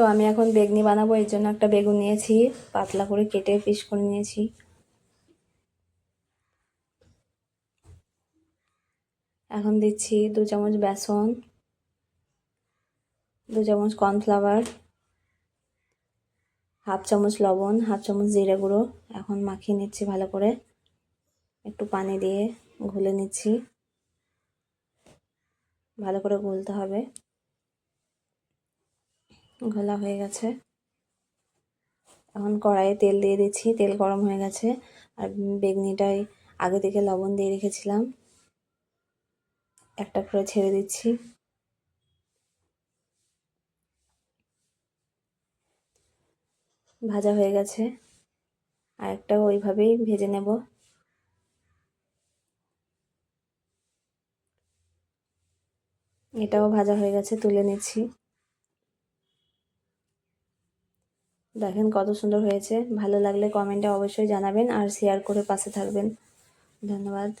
তো আমি এখন বেগনি বানাবো, এর জন্য একটা বেগুন নিয়েছি, পাতলা করে কেটে পিস করে নিয়েছি। এখন দিচ্ছি 2 চামচ বেসন, 2 চামচ কর্নফ্লাওয়ার, হাফ চামচ লবণ, হাফ চামচ জিরে গুঁড়ো। এখন মাখিয়ে নিচ্ছি ভালো করে, একটু পানি দিয়ে ঘুলে নিচ্ছি। ভালো করে গুলতে হবে। ঘোলা হয়ে গেছে। এখন কড়াইয়ে তেল দিয়ে দিচ্ছি, তেল গরম হয়ে গেছে। আর বেগনিটাই আগে থেকে লবণ দিয়ে রেখেছিলাম, একটা করে ছেড়ে দিচ্ছি। ভাজা হয়ে গেছে, আর একটা ওইভাবেই ভেজে নেব। এটাও ভাজা হয়ে গেছে, তুলে নিচ্ছি। দেখেন কত সুন্দর হয়েছে। ভালো লাগলে কমেন্টে অবশ্যই জানাবেন আর শেয়ার করে পাশে থাকবেন। ধন্যবাদ।